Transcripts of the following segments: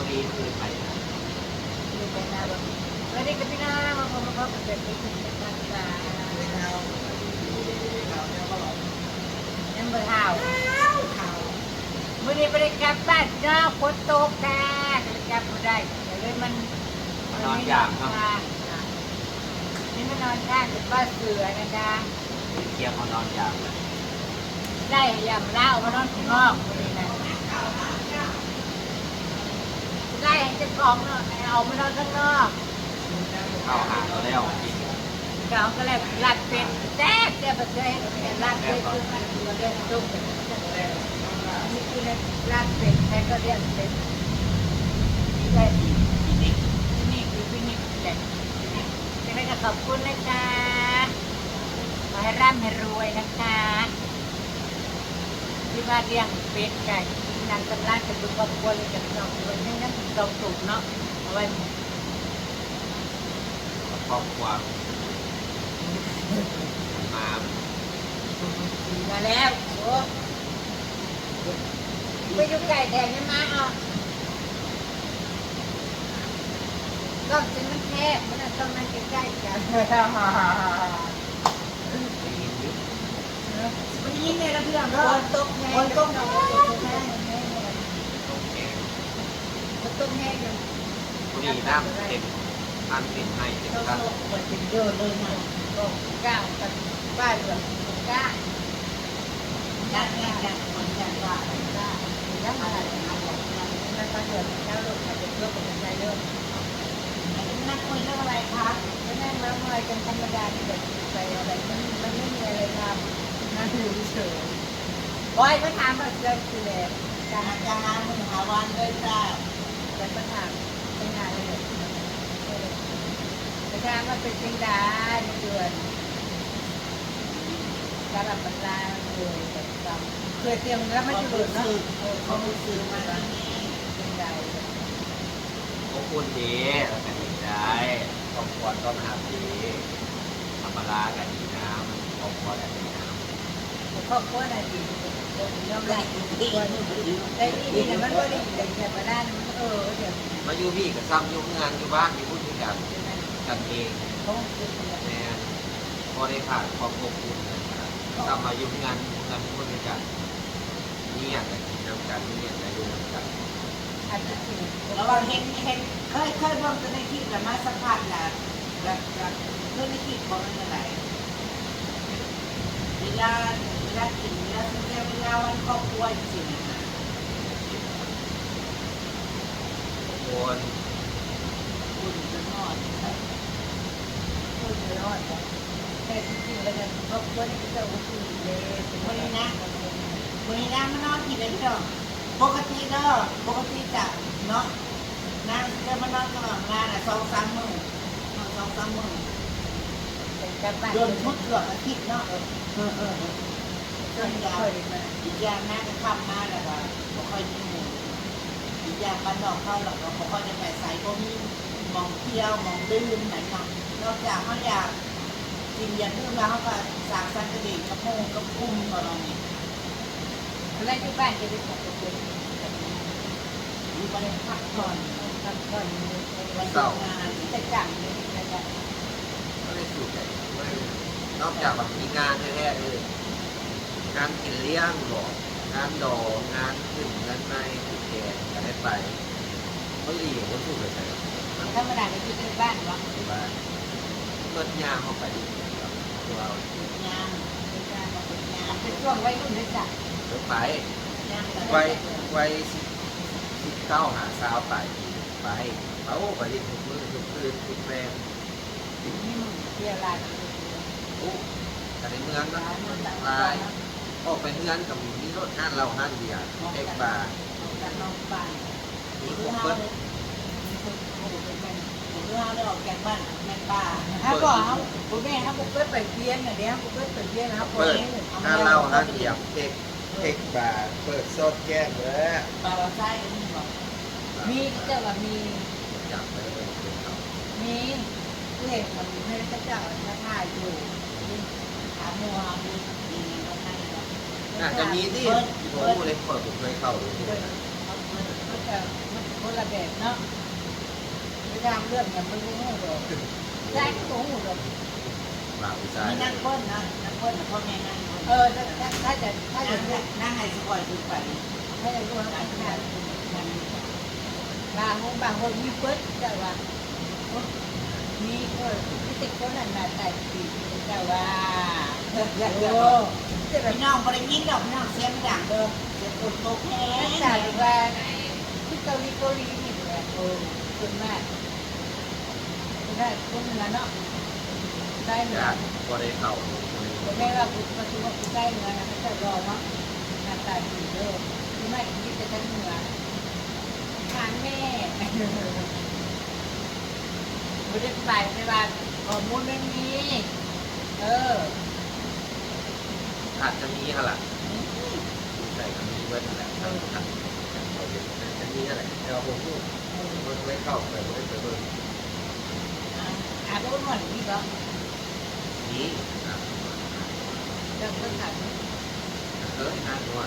ดีคือไปอยู่เป็นนาแบบไม่ได้กับพี่นามาพอมาเกิดที่คุณเป็นการศึกษายังเบอร์ข่าวมื่อนี้ไปกลับบ้านเนาะฝนตกแท้กลับไม่ได้เลยมันนอนยากครับนี่มันนอนข้างเป็นบ้านเสือนะคะเคียงเขานอนยากเลยได้ยำเล่ามานอนข้างนอกนี่นะได้ให้เจ้าของเนาะเอามานอนข้างนอก เข้าหาเขาแล้วกินเขาก็เลยรัดเป็นแจ๊กแต่แบบเลยรัดเป็นคือมันเรียนตุ้มนี่คือรัดเป็นใครก็เรียนเป็นนี่แหละนี่คือฟินิกแหละจะไม่ก็ขอบคุณนะคะขอให้ร่ำให้รวยนะคะที่มาเลี้ยงเป็ดไก่นางกำลังจะดูครอบครัวเลยกับน้องคนนี้นั่นตรงถูกเนาะเอาไว้ครอบครัวมาแล้วโอ้ไปดูไก่แดงนี่มาอ่ะก็จะมันแคบมันต้องนั่งใกล้ๆกันวันนี้เนี่ยเราเพื่อนคนตกแห้งคนตกแห้งคนตกแห้งคนตกแห้งอย่างบุรีน้ำเต็มอันเป็นให้เต็มกันคนเป็นเยอะเลยนะก็ก้าวกันบ้านเหลืองก้าก้าแห้งกันคนแก่ว่าก้าแล้วมาอะไรมาบอกแล้วก็เดือดแล้วลูกจะเป็นเรื่องเป็นใจเรื่องนักคุยเรื่องอะไรคะก็นั่งแล้วอะไรกันธรรมดาที่แบบใจอะไรมันไม่มีอะไรทำนั่งอยู่เฉยบอยมาถามแบบเรื่องคือเลยการงานมึงหาวันเลยจ้าแต่มาถามเป็นงานเลยแต่ถามว่าเป็นจริงได้เดือนการรับประทานเลยแบบเคยเตรียมแล้วไม่จุดเนาะเขาซื้อมาจริงได้ขอบคุณดีเราเป็นได้ครอบครัวต้อนรับดีธรรมดากันดีน้ำครอบครัวกันดีน้ำครอบครัวน่ะดียอมรับดีแต่ดีเนี่ยมันก็ดีแต่ธรรมดามันเดี๋ยวมาอยู่พี่กับซ้ำอยู่งานอยู่บ้านอยู่พูดคุยกันกันเองแม่พอได้ผ่านความอบอุ่นซ้ำมาอยู่งานพูดคุยกันนี่อย่างไรนำกันนี่อย่างไรดูนำกันแล้วเราเห็นเคยร่วมกันในคลิปแต่มาสัมผัสแหละแบบเรื่องในคลิปของมันอะไรเวลากินเวลาซื้อเวลาวันครอบครัวจริงๆนะคนจะนอนจะนอนแต่จริงๆแล้วเนี่ยครอบครัวนี่ก็จะโอเคเลยวันนี้นะมันนอนกี่เดือนเนาะปกติจะเนาะนั่งจะมานอนกับงานอ่ะ2-3 มื้อโดนทุกเกือบอาทิตย์เนาะจนยาวอีกอย่างน่าจะทำมาแล้วว่าไม่ค่อยมีหมู่อีกอย่างบ้านนอกเขาหรอกเราไม่ค่อยจะไปใส่ก็มีมองเที่ยวมองดื่มไหนมองนอกจากเขาอยากกินอย่างอื่นแล้วเขาก็สั่งสังกะดีกระพงกระพุ้งของเราเนี่ยแล้วที่บ้านจะได้ของตัวเองอยู่บ้านพักผ่อนวันทำงานที่จะจังเลยนะครับ ก็ได้สูตรใหญ่นอกจากแบบมีงานแท้ๆงานกินเลี้ยงหรองานดองงานขึ้นงานในขึ้นแก่ก็ได้ไปก็ดีกว่าสูตรเลยธรรมดาในที่เป็นบ้านวะที่บ้านเมื่อยามเข้าไปตัวเรายามเป็นช่วงวัยรุ่นเลยจ้ะไป19 หาสาวไปเขาไปที่ทุกมือทุกคืนทุกแรงนี่มึงเที่ยวไรแต่ในเมืองก็ไปออกไปเฮือนกับมีรถห้านเราห้านเดียวเอกบานี่คือเขาได้ออกแกงบ้านแม่ป่าถ้าบอกเขาคุณแม่เขาบุกไปเพี้ยนอย่างเนี้ยบุกไปเพี้ยนนะครับเปิดห้านเราห้านเดียวเอกบาเปิดโซดแก้มเลยปลาเราใช่มีเจ้าว่ามีจับไปมีเห็นมันไม่ได้เจ้าจะถ่ายอยู่ถามมัวมีก็ให้น่าจะมีที่ผมเลยเปิดผมเคยเข้าดูเขาจะ คนละแบบเนาะไม่ทำเรื่องอย่างมันไม่หูหรอกแจ้งก็หูหรอก บ่าวผู้ชาย มีนั่งก้นนะนั่งก้นพ่อแม่นั่ง ถ้าจะ นั่งให้สปอยขึ้นไป ถ้าจะรู้ว่าการงานบางคนมีเปิ้ลแต่ว่ามีที่ติดคนนั้นมาแต่ปีแต่ว่าโอ้แต่แบบ พี่น้องบริยินดอกพี่น้องเสียงดังเด้อเสียงคนตกแห้ แต่ ง ว่าที่เกาหลีนี่แหละโอ้คนมากได้คนละเนาะได้เหมือน ญาติก็ได้เข้า แม่ว่าคุณมาดูว่าคุณได้เงินนะเขาจะรอเนาะหน้าตาดีเด้อที่ไม่คิดจะทั้งเหนือทานแม่ไม่ได้ไปไม่ว่าข้อมูลไม่มีอาจจะมีค่ะล่ะใส่ก็มีเว้นแหละทางเขาเรียนจะมีอะไรแต่ว่าผมมันไม่เข้าไปไม่ไปเบิ่ง ก็หน่อยนี่ก็ นี้ จะเพิ่งถาม นว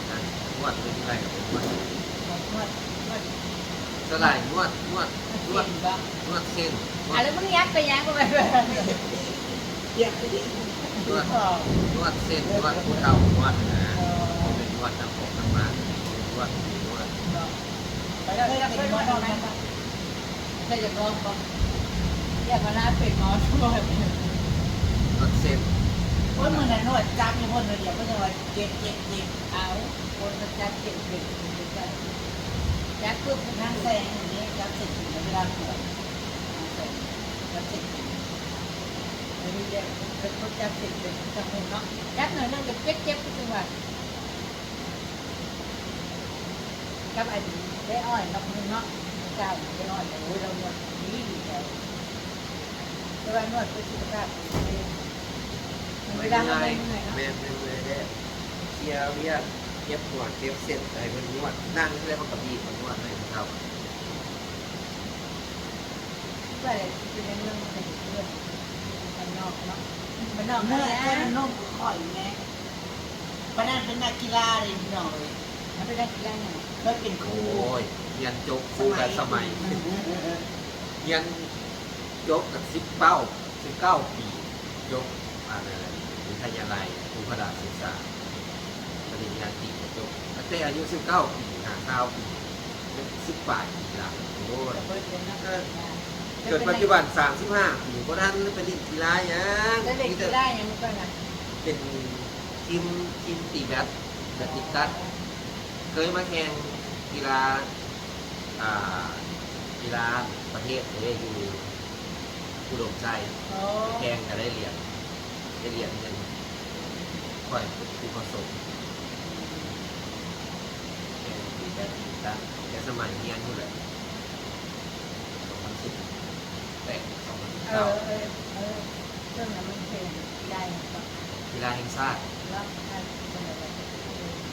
ดเป็นอะไรกับนวด นวด สลายนวด เส้นบ้าง นวดเส้นนว แล้วมึงยัดไปยังก็ไป เดี๋ยวดิ นวดเส้นนวดผู้เฒ่านวดนะเป็นนวดน้ำผมน้ำมันนวด ไปแล้วจะเป็นหมอนอนไหมถ้าจะลองก็อยากมาลาเป็นหมอช่วย นวดเส้น คนมือนั้นนวดจับอยู่คนเดียวก็จะว่าเจ็บ เอาคนมันจะเก็บเป็นจักเพื่อ นั่งแซงอย่างนี้จับเสร็จถึงเวลาปวดจับเสร็จ ไม่ได้เป็นคนจับเก็บเป็นจังเนาะจับหน่อยนั่งจะเจ็บก็จังหวะกับไอ้ได้อ้อยนอกนึงเนาะเจ้าได้อ้อยแต่โอ้ยเรานวดดีแล้วแต่ว่านวดเพื่อสุขภาพมันไม่ได้ไม่เหนื่อยเนาะ แม่เลยได้เชียร์เวียเก็บหัวเก็บเส้นอะไรมันนวดนั่งที่แรกมันกับบีบมันนวดให้เท่า ก็เลยเป็นเรื่องเป็นเรื่องมันนอกเนาะมันนอก เมื่ นั่ อน แหละ แค่มันนุ่มข่อยแม่ปนั้นเป็นนักกีฬาเลยพี่น้องเลย มันไปได้กี่อย่างเนี่ย เคยเป็นครู โอ้ยยันจกคู่กันสมัยยันยกกับ19 ปียกอะไรวิทยาลัยครูพระดาศึกษาปริญญาตรีจบแต่อายุ19 ปี59 ปีเป็น10 ปีหลังโอ้ย เบิร์ดเป็นนัก เกิดปัจจุบัน35 ปีก็ท่านเป็นเล่นกีฬายัง แล้วเด็กกีฬายังมันก็นะ เป็นทีมตีแบดแบดมินตันเคยมาแข่งกีฬากีฬาประเทศอยู่อุดมใจ โอ้ แข่งก็ได้เหรียญเงินค่อยเป็นผู้ผสมแข่งตีแบดมินตันแต่สมัยเรียนนู่นแหละ2010แต่2019 เรื่องนั้นมันเป็นกีฬาอย่างก็ กีฬาแห่งชาติ แล้วมันเป็นอะไร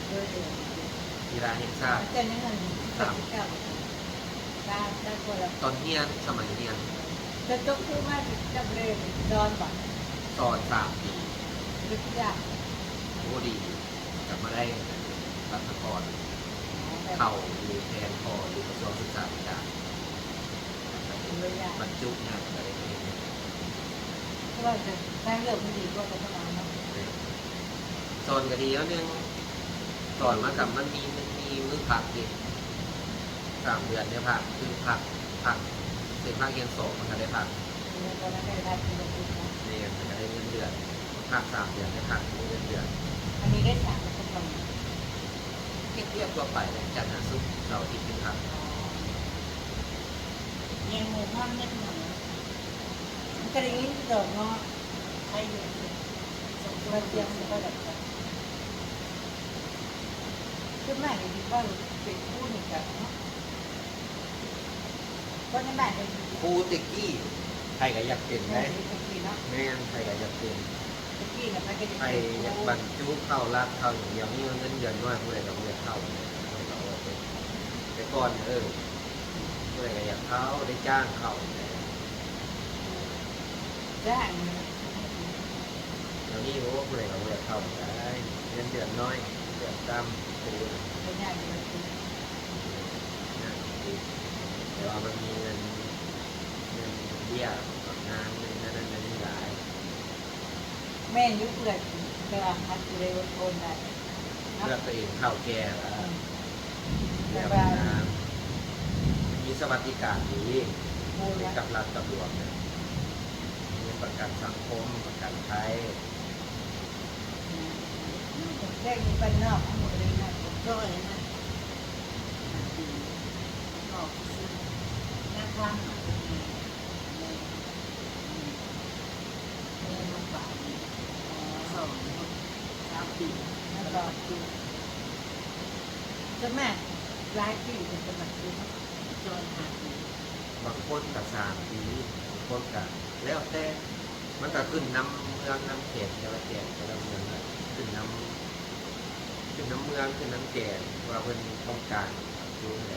เยอะเลย กีฬาแห่งชาติ แต่นี่มัน39ได้คนละ ตอนเรียนสมัยเรียน จะจบคู่มาจะเรียนดอนก่อน สอน3 ปี ลึกยาก โอ้ดีกลับมาได้รัฐกรเข่าหรือแทนพอหรือกระทรวงศึกษาธิการ เลยยาก บรรจุงานอะไรก็ได้ เพราะว่าจะได้เรื่องไม่ดีก็จะต้องเอาเนาะ สอนก็ดีแล้วนึงสอนมากับมันมีมือผักอีก3 เดือนได้ผักคือผักเป็นภาคเรียน2มันก็ได้ผัก ตอนนั้นได้ได้เป็นลูกนะ เรียนมันก็ได้เงินเดือนผัก3 เดือนได้ผักเงินเดือน อันนี้ได้3เป็นคน เทียบตัวไปเลยจันทร์ศุกร์เสาร์อาทิตย์เป็นผัก เรียนหมู่บ้านเนี่ยพี่น้อง มันก็ได้ยินดอกเนาะ ใครอยู่ มาเตรียมก็ได้คือแม่ดีว่าเป็นคู่หนึ่งกันเนาะเพราะในบ้านเป็น ครูติกกี้ใครก็อยากเป็นไหม ตะกี้เนาะ แม่นใครก็อยากเป็น ตะกี้เนี่ยมันก็จะ ใครอยากบรรจุเข้ารักเข้าอย่างเดียวนี่เงินเดือนน้อยผู้ใดก็บ่อยากเข้าแต่ก่อนผู้ใดก็อยากเข้าได้จ้างเข้า จ้าง เดี๋ยวนี้โอ้ผู้ใดก็บ่อยากเข้าได้เงินเดือนน้อยเดือนต่ำครู เป็นอย่างนี้ นะ ยกงานในนั้นนี่หลาย แม่ยุคเกิดแต่ว่าพัดอยู่ในโอนได้ เพื่อตัวเองเข้าแก่แล้ว แต่ แล้ว ว่า มีสวัสดิการดี โอนนะ กับรัฐกับหลวงเนี่ยมีประกันสังคมประกันภัย แรกมีบ้านนอกทั้งหมดเลยนะ ก็เลยนะก็ซื้อหน้าข้างลูกบาท2-3 ปี แล้วก็จะแม่ร้ายที่เป็นสมัครคือ จน5 ปี บางคนกับ3 ปีบางคนกับแล้วแต่มันก็ขึ้นน้ำเมืองน้ำเขตแต่ละเขตแต่ละเมืองน่ะขึ้นน้ำเมืองขึ้นน้ำเขตว่าเพิ่นต้องการดูแล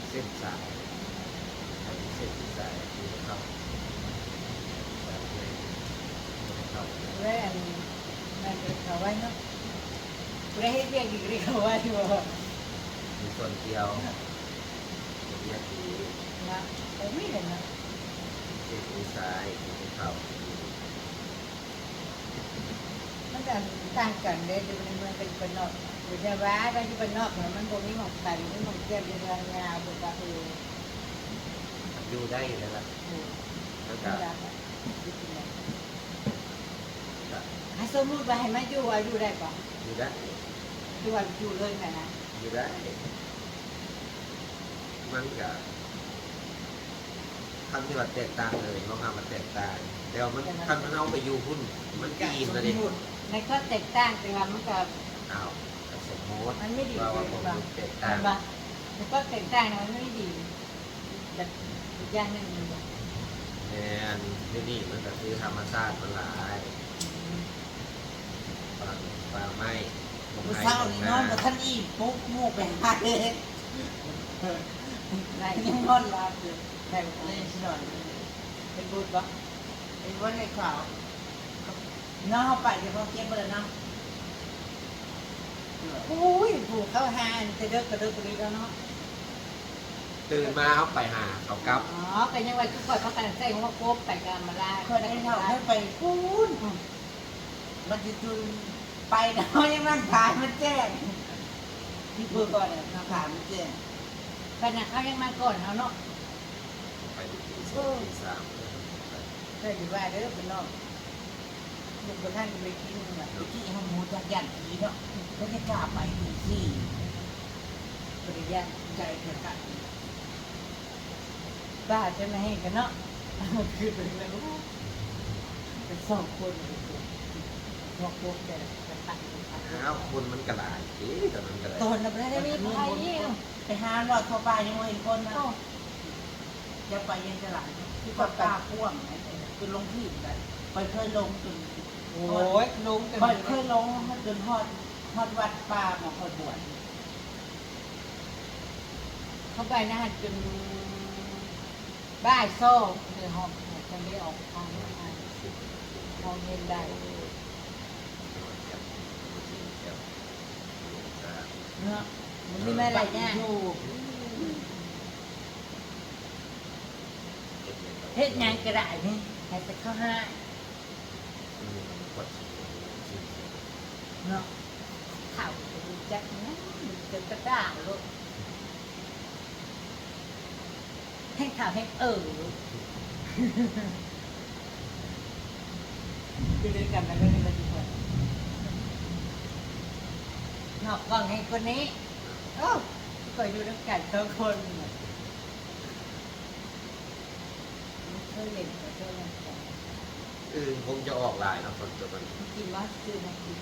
เส้นสายเส้นที่สายที่เข้าเข้า แรกแม่เป็นเขาไว้เนาะแรกให้เรียกดีกรีเขาไว้อยู่ มีส่วนเดียวเรียกดี นะแต่ไม่เห็นนะ เส้นที่สายที่เข้า มันจะต่างกันเลยอยู่ในเมืองเป็นคนนอกอยู่ในว้าได้ที่เป็นนอกเนี่ยมันบ่มีหมอกไข่ไม่หมอกเจี๊ยบในเมืองยาวบุกกะอยู่ได้แล้วล่ะแล้วก็ ให้สมมุติว่าให้มาอยู่ว่าอยู่ได้ป่ะ อยู่ได้ อยู่ว่าอยู่เลยไหมนะ อยู่ได้มันก็คำที่ว่าแตกต่างเลยเพราะงานมันแตกต่างแต่ว่ามันคันมันเอาไปอยู่หุ้นมันก็อิ่มนะดิ ในก็แตกต่างแต่ว่ามันก็ อ้าวสมมติ มันไม่ดี ว่า เล ว่าย ผม ป่ะ แตก ใช่ ต่าง ป่ะในก็แตกต่างมันไม่ดีแบบอีกอย่างหนึ่ง แอนที่นี่มันก็คือธรรมชาติมันหลายปลาไม้ เมื่อเช้านี่นอนกับท่านอีปุ๊บมูกไปหาเลย ไร ยังนอนหลับอยู่ แต่ เลยสินอน เป็นบูดป่ะ เป็นว่าในข่าวน้องเขาไปเดี๋ยวเขาเก็บไปแล้วน้อง อุ้ยผูกเข้าหาจะเดิกกระเดิกกระดิกแล้วเนาะ ตื่นมาเขาไปหาเขากลับ อ๋อแต่ยังไงทุกคนเขาแต่งใส่หัวโคบแต่งงานมาลา คนได้เท่าให้ไปพูนมันจะจุนไปนะยังนั่งขายมันแจ้งที่เพื่อก่อนเนี่ยนั่งขายมันแจ้ง ขณะเขายังมาก่อนเขาเนาะ ไปดูตีสองตีสาม เคยอยู่ว่าเด้อเป็นนอกลูกคนท่านไปกินแบบ ที่ห้องหมูจักยันผีเนาะก็จะกล้าไปถึงที่ ปริญญา ใจเกิดกัน บ้าจะไม่ให้กันเนาะคือเป็นแบบเป็นสองคนสองคนแต่จะตัด อ้าวคนมันกระไรแต่มันกระไร ตอนนั้นไม่ได้มีใครยิ่ง ไปหาหลอดเข้าไปยังไม่เห็นคนนะจะไปยังตลาดที่ปลาพ่วงคือลงที่แบบไปเคยลงจน โอ้ยลุงเป็น ไปเคยลงจนฮอดวัดป่ามาคอยบวช เข้าไปนะฮะจนบ้ายโซ่ในห้องจะได้ออกทางห้องเย็นได้ เนาะ มันไม่แม่ไรเนี่ย อยู่ เฮ็ดงานกระดาษนี่ให้ไปเข้าห้าเนาะข่าวดูจักนะจะกระด้างลูกให้ข่าวให้คือด้วยกันแล้วก็ในปัจจุบันนอกกล้องให้คนนี้โอ้ก็อยู่ด้วยกันสองคนเคยเล่นเคยเล่นกัน คงจะออกลายนะคนตัวมัน กินว่าซื้อมากิน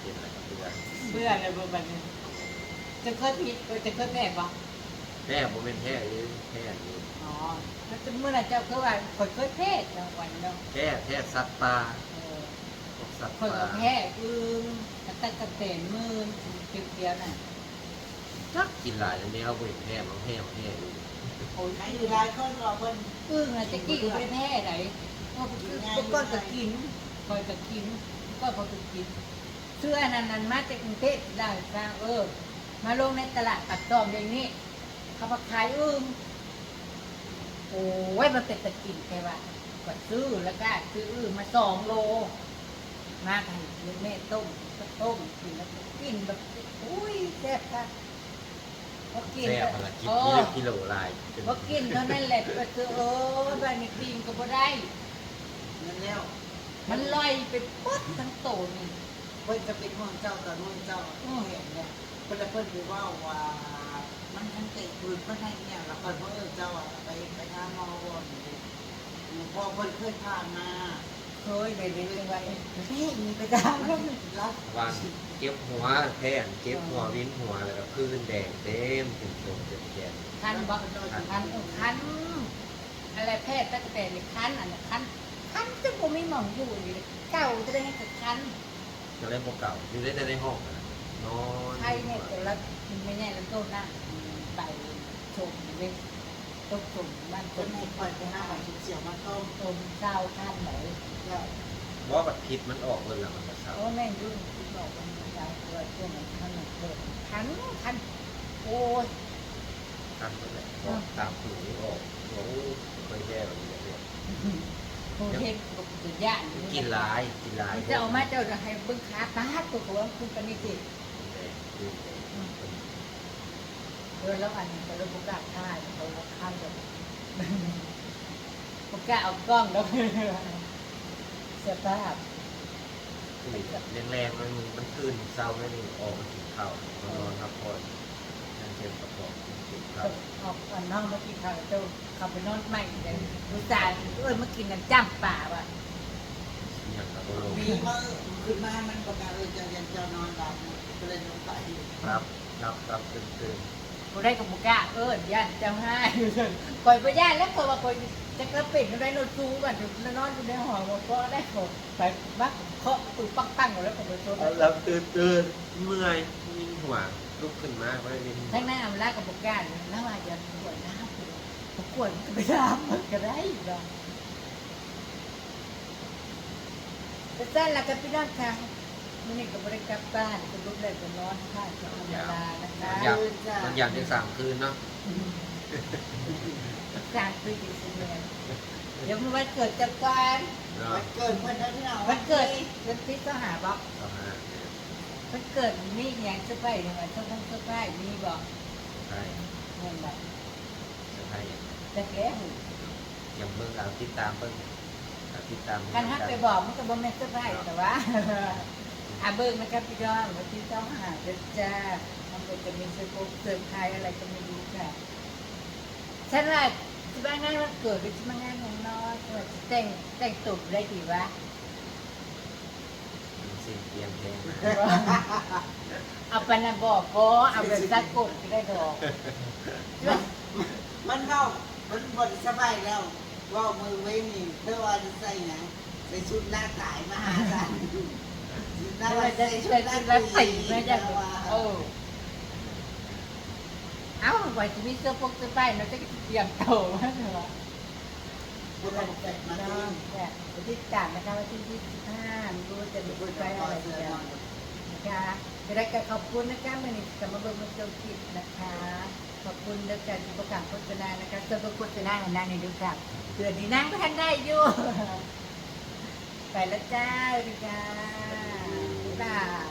กินอะไรกับเพื่อน เบื่อเลยบ่บัดนี้จะเคยผิดจะเคยแม่บ่ แท้โมเมนต์แท้หรือแท้หรือ อ๋อแล้วเมื่อไหร่เจ้าเคยว่าคนเคยเพศจังหวัดเนาะ แท้สัตว์ป่าพวกสัตว์ คน ป่า ก็แพ้ตั้งกระเตนมือเดียวน่ะ จักกินหลายอันนี้เอาไปแท้มันแท้อยู่ โอ้ย ใครอยู่หลายคนรอเพิ่น น่ะจะกินไม่แพ้ไหนก็จะกินคอยจะกินก็พอจะกินซื้ออันนั้นมาจากกรุงเทพได้ฟังมาลงในตลาดปักตอมอย่างนี้ เขามาขายอึ้งโอ้ยมันเป็นตะกินแค่ว่าก็ซื้อแล้วก็ซื้ออึ้งมา2 โลมาให้แม่ต้มก็ต้มกินแล้วก็กินแบบอุ้ยแซ่บค่ะพอกิน แซ่บ ก็ อะไรกิน โอ้ กิโลลาย พอกินเท่านั้นแหละก็คือบ้านนี้ปีนก็บ่ได้ นั่นแล้ว มันลอยไปปุ๊บทั้งโตนี่ เพิ่นจะเป็นห่วงเจ้าแต่ห่วงเจ้าเห็นเนี่ยเพิ่นเพิ่นคือว่ามันทั้งเตะปืนมันให้เนี่ยแล้วเพิ่นเจ้าไปหาหมอก่อนพอเพิ่นเคยผ่านมา เคยเลยเลยจังว่าแม่มีไปตามแล้ว รับ วันเก็บหัวแทนเก็บหัววิ้นหัวแล้วก็พื้นแดงเต็มเป็นตรงเป็นแกน คันบ่คันอะไรแพทย์ตั้งแต่เลยคันอันนั้นคันจะบ่มีหม่องอยู่นี่เก่าจะได้ให้กับคัน จะเล่นโมเก่าอยู่ได้แต่ในห้องนะนอน ใครเนี่ยแต่ละไม่แน่แล้วต้นนะไปชมเว้ยต้มชมบ้าน ค ต้ น น ให้คอยไปหาหอยเสียวมาต้ม ชมเจ้าคันไหน ก็ ว่าบัดพิษมันออกเลยละมันจะเศร้า โอ้แม่งยุ่งคิดบอกว่ามันเจ้าตัวช่วงนั้นคันเกิดคันโอ้ย ทันเลยบอกตามหูออกโอ้เคยแย่แบบนี้เลย โอ้เห็นก็จะย่าน กินหลายกินหลาย จะเอามาเจ้าจะให้เบิ้งขาตาตัวตัวคุณกันนี่สิแล้วอันนี้ก็เลยบุกกล้าท่ายเขาละข้ามแบบบุกกล้าเอากล้องแล้วเสียภาพ แรงๆมันตื่นเศร้าไม่นี่ออกมากินข้าวนอนพักผ่อนนั่งเทียมประกอบกินข้าว ออกอันน้องเมื่อกี้เขาเจ้าเขาไปนอนใหม่เลยรู้จักเมื่อกินน้ำจ้ำป่าว่ะ อย่างกับโบโล มีมาขึ้นมามันประกาศจะยันเจ้านอนหลับก็เลยนอนไป รับตื่น กูได้กับบุกกล้าย่านเจ้าให้คอยไปย่านแล้วคอยว่าคอยจะกระปิดอะไรโน้ตซูกันนอนอยู่ในหอหมดก็ได้หมดไปบักเคาะตูปักตั้งหมดแล้วผมไปชน รับตื่นเมื่อยวิ่งหัวลุกขึ้นมาไม่ได้วิ่ง ทั้งนั้นอำลากับบุกกล้าแล้วว่าจะปวดน้ำปวดก็ไปน้ำมันก็ได้อยู่แล้วแต่สั้นละกับพี่น้องค่ะมันนี่ก็บริกรรมบ้านก็ลุกเลยก็นอนข้างธรรมดานะคะ มันอยากจะสั่งคืนเนาะ สร้างคืออยู่เสมอเดี๋ยวมันวันเกิดจักรวาล วันเกิดวันนั้นเรา วันเกิดวันที่ต้องหาบอก ต่อมา วันเกิดมีอย่างเสื้อผ้าอย่างไรเสื้อผ้ามีบอก ใช่ เงินแบบ จะให้ จะแก้หู อย่างเบิ้งเอาติดตามเบิ้งติดตาม การฮักไปบอกมันก็บ่แม่นเสื้อผ้าแต่ว่าเบิ้งนะครับพี่น้องวันที่ต้องหาเด็ดจ้ามันก็จะมีเสื้อโค้ทเสื้อไทยอะไรก็ไม่รู้ค่ะฉันว่าที่บ้านงานวันเกิดหรือที่บ้านงานของน้อยว่าจะแต่งตุ่มได้ดีวะ สิ่งเตรียมเพลง เอาไปนะบอกก็เอาแบบสะกดก็ได้ดอก มันเข้ามันบดสบายแล้วว่ามือไว้นี่เธอว่าจะใส่หนังใส่ชุดหน้าตายมาหาฉัน น่าจะเป็นรัตติไม่ใช่เอ้าไว้จะมีเสื้อพกเสื้อป้ายเราจะเตรียมโตมาเหรอ บุญเราแตกมา น้ เอ อง ง เนี่ยวันที่3นะคะวันที่25ไม่รู้จะมี บุญ ไป เรา อะไร เสือ กัน นอน นะคะจะได้ขอบคุณนะคะมื่อนี้จะมาเบิ่งมาเจ้าคิดนะคะ ขอบคุณแล้วกันที่ประกาศโฆษณานะคะเสื้อโฆษณาของนางในดูค่ะเกิดดีนั่งก็ทันได้อยู่ไปแล้วจ้าดีจ้าบ๊ายบาย